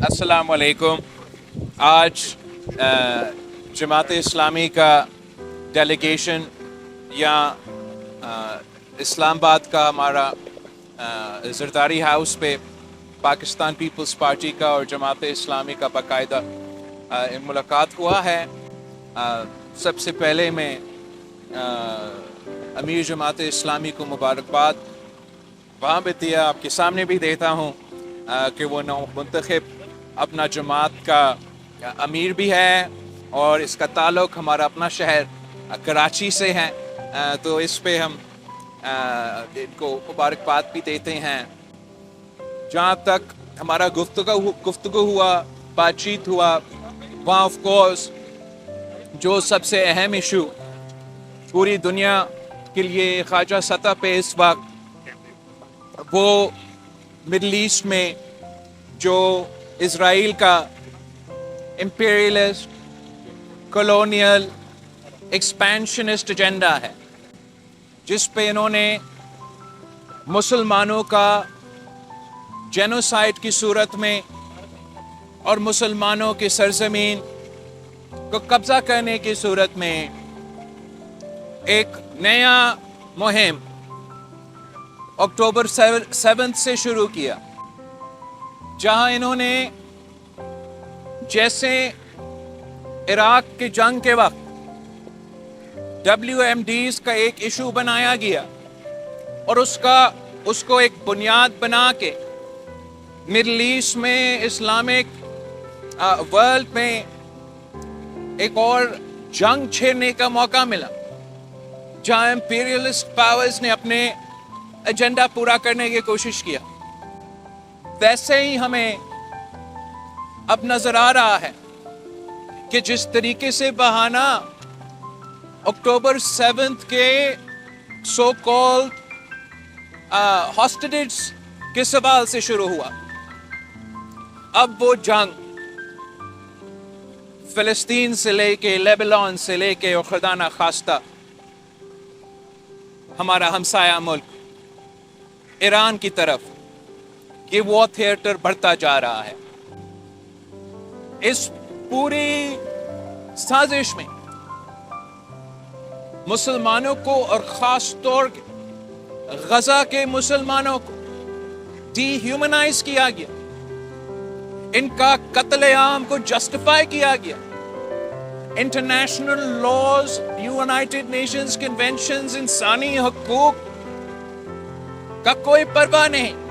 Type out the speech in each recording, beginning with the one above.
السلام علیکم۔ آج جماعت اسلامی کا ڈیلیگیشن یا اسلام آباد کا ہمارا زرداری ہاؤس پہ پاکستان پیپلز پارٹی کا اور جماعت اسلامی کا باقاعدہ ملاقات ہوا ہے۔ سب سے پہلے میں امیر جماعت اسلامی کو مبارکباد وہاں پہ دیا، آپ کے سامنے بھی دیتا ہوں کہ وہ نو منتخب اپنا جماعت کا امیر بھی ہے اور اس کا تعلق ہمارا اپنا شہر کراچی سے ہے، تو اس پہ ہم ان کو مبارکباد بھی دیتے ہیں۔ جہاں تک ہمارا گفتگو ہوا، بات چیت ہوا، وہاں آف کورس جو سب سے اہم ایشو پوری دنیا کے لیے خواجہ سطح پہ اس وقت وہ مڈل ایسٹ میں جو اسرائیل کا امپیریلسٹ کالونیل ایکسپینشنسٹ ایجنڈا ہے، جس پہ انہوں نے مسلمانوں کا جینوسائیڈ کی صورت میں اور مسلمانوں کی سرزمین کو قبضہ کرنے کی صورت میں ایک نیا مہم اکتوبر 7 سے شروع کیا، جہاں انہوں نے جیسے عراق کے جنگ کے وقت WMDs کا ایک ایشو بنایا گیا اور اس کو ایک بنیاد بنا کے مڈل ایسٹ میں اسلامک ورلڈ میں ایک اور جنگ چھیڑنے کا موقع ملا، جہاں امپیریلسٹ پاورز نے اپنے ایجنڈا پورا کرنے کی کوشش کیا۔ ویسے ہی ہمیں اب نظر آ رہا ہے کہ جس طریقے سے بہانہ اکتوبر 7 کے سو کالڈ ہاسٹیجز کے سوال سے شروع ہوا، اب وہ جنگ فلسطین سے لے کے لیبنان سے لے کے اور خدا نخواستہ ہمارا ہمسایہ ملک ایران کی طرف یہ وار تھیٹر بڑھتا جا رہا ہے۔ اس پوری سازش میں مسلمانوں کو اور خاص طور غزہ کے مسلمانوں کو ڈی ہیومنائز کیا گیا، ان کا قتل عام کو جسٹیفائی کیا گیا۔ International laws, United nations conventions, انسانی حقوق کا کوئی پرواہ نہیں۔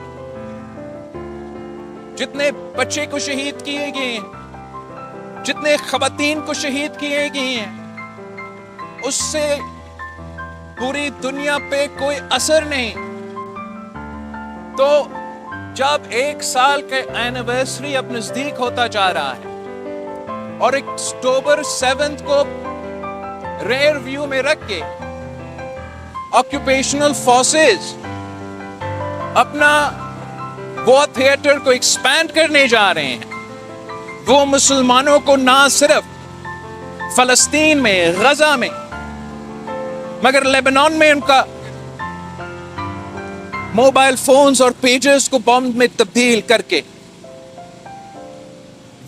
جتنے بچے کو شہید کیے گئے ہیں، جتنے خواتین کو شہید کیے گئے ہیں، اس سے پوری دنیا پہ کوئی اثر نہیں۔ تو جب 1 سال کا اینیورسری اب نزدیک ہوتا جا رہا ہے اور اکتوبر 7 کو ریئر ویو میں رکھ کے آکیوپیشنل فورسز اپنا وار تھیٹر کو ایکسپینڈ کرنے جا رہے ہیں، وہ مسلمانوں کو نہ صرف فلسطین میں، غزہ میں، مگر لیبنان میں ان کا موبائل فونز اور پیجز کو بم میں تبدیل کر کے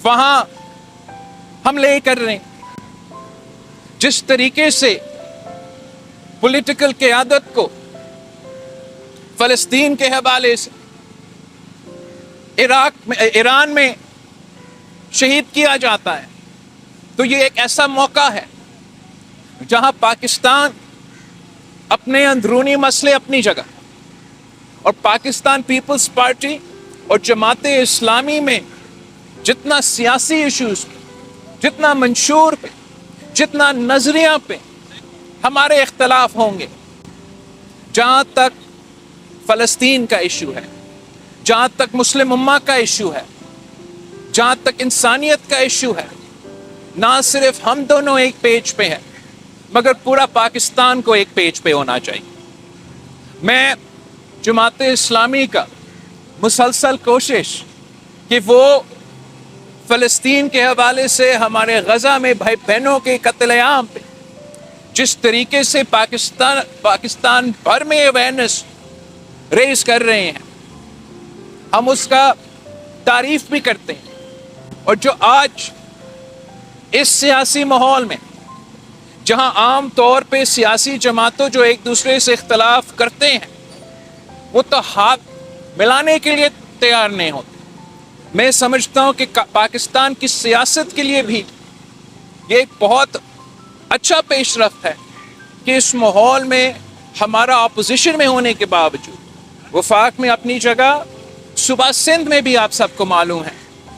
وہاں حملے کر رہے ہیں۔ جس طریقے سے پولیٹیکل قیادت کو فلسطین کے حوالے سے ایران میں شہید کیا جاتا ہے، تو یہ ایک ایسا موقع ہے جہاں پاکستان اپنے اندرونی مسئلے اپنی جگہ اور پاکستان پیپلز پارٹی اور جماعت اسلامی میں جتنا سیاسی ایشوز پہ، جتنا منشور پہ، جتنا نظریہ پہ ہمارے اختلاف ہوں گے، جہاں تک فلسطین کا ایشو ہے، جہاں تک مسلم امہ کا ایشو ہے، جہاں تک انسانیت کا ایشو ہے، نہ صرف ہم دونوں ایک پیج پہ ہیں مگر پورا پاکستان کو ایک پیج پہ ہونا چاہیے۔ میں جماعت اسلامی کا مسلسل کوشش کہ وہ فلسطین کے حوالے سے ہمارے غزہ میں بھائی بہنوں کے قتل عام پہ جس طریقے سے پاکستان بھر میں اویئرنیس ریز کر رہے ہیں، ہم اس کا تعریف بھی کرتے ہیں، اور جو آج اس سیاسی ماحول میں جہاں عام طور پہ سیاسی جماعتوں جو ایک دوسرے سے اختلاف کرتے ہیں وہ تو ہاتھ ملانے کے لیے تیار نہیں ہوتے. میں سمجھتا ہوں کہ پاکستان کی سیاست کے لیے بھی یہ ایک بہت اچھا پیش رفت ہے کہ اس ماحول میں ہمارا اپوزیشن میں ہونے کے باوجود وفاق میں اپنی جگہ، صوبہ سندھ میں بھی آپ سب کو معلوم ہے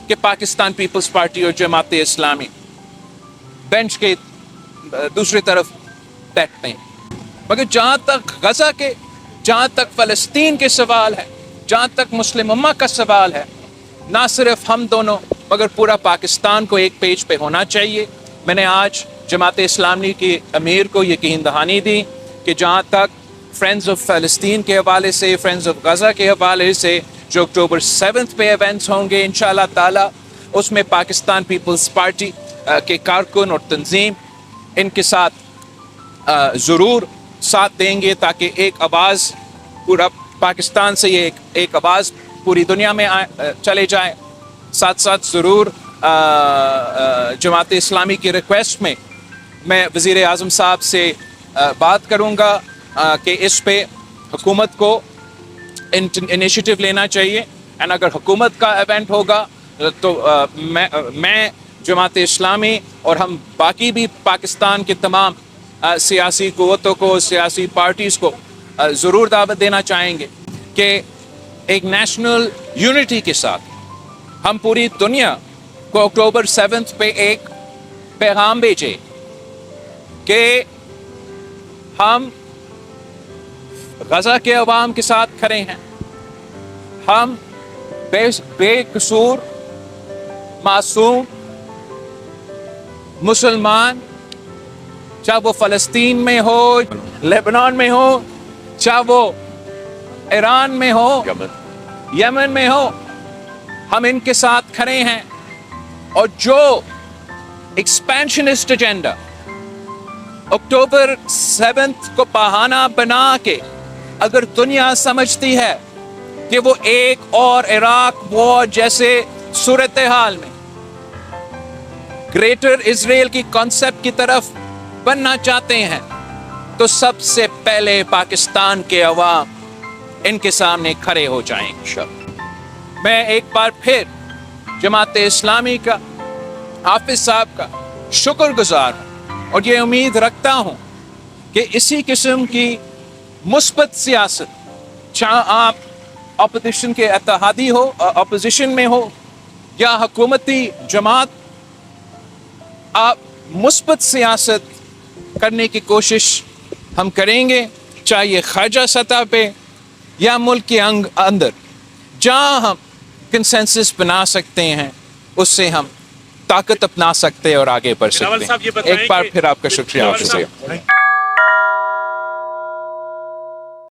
کہ پاکستان پیپلز پارٹی اور جماعت اسلامی بینچ کے دوسری طرف بیٹھتے ہیں. مگر جہاں تک غزہ کے، جہاں تک فلسطین کے سوال ہے، جہاں تک مسلم امہ کا سوال ہے، نہ صرف ہم دونوں مگر پورا پاکستان کو ایک پیج پہ ہونا چاہیے. میں نے آج جماعت اسلامی کے امیر کو یقین دہانی دی کہ جہاں تک فرینڈز آف فلسطین کے حوالے سے، فرینڈز آف غزہ کے حوالے سے جو اکتوبر 7 پہ ایونٹس ہوں گے انشاءاللہ تعالی، اس میں پاکستان پیپلز پارٹی کے کارکن اور تنظیم ان کے ساتھ ضرور ساتھ دیں گے تاکہ ایک آواز پورا پاکستان سے، یہ ایک آواز پوری دنیا میں چلے جائے. ساتھ ساتھ ضرور جماعت اسلامی کی ریکویسٹ میں میں وزیر اعظم صاحب سے بات کروں گا کہ اس پہ حکومت کو انیشیٹو لینا چاہیے. اینڈ اگر حکومت کا ایونٹ ہوگا تو میں جماعت اسلامی اور ہم باقی بھی پاکستان کے تمام سیاسی قوتوں کو، سیاسی پارٹیز کو ضرور دعوت دینا چاہیں گے کہ ایک نیشنل یونٹی کے ساتھ ہم پوری دنیا کو اکتوبر 7 پہ ایک پیغام بھیجے کہ ہم غزہ کے عوام کے ساتھ کھڑے ہیں. ہم بے قصور معصوم مسلمان، چاہے وہ فلسطین میں ہو، لیبنان میں ہو، چاہے وہ ایران میں ہو، یمن میں ہو، ہم ان کے ساتھ کھڑے ہیں. اور جو ایکسپینشنسٹ ایجنڈا اکتوبر 7 کو بہانہ بنا کے اگر دنیا سمجھتی ہے کہ وہ ایک اور عراق وار جیسے صورتحال میں گریٹر اسرائیل کی کانسیپٹ کی طرف بننا چاہتے ہیں، تو سب سے پہلے پاکستان کے عوام ان کے سامنے کھڑے ہو جائیں گے. میں ایک بار پھر جماعت اسلامی کا، حافظ صاحب کا شکر گزار ہوں اور یہ امید رکھتا ہوں کہ اسی قسم کی مثبت سیاست، چاہے آپ اپوزیشن کے اتحادی ہو، اپوزیشن میں ہو یا حکومتی جماعت، آپ مثبت سیاست کرنے کی کوشش ہم کریں گے، چاہے یہ خارجہ سطح پہ یا ملک کے اندر. جہاں ہم کنسنسس بنا سکتے ہیں اس سے ہم طاقت اپنا سکتے ہیں اور آگے بڑھ سکتے ہیں. ایک بار پھر آپ کا شکریہ.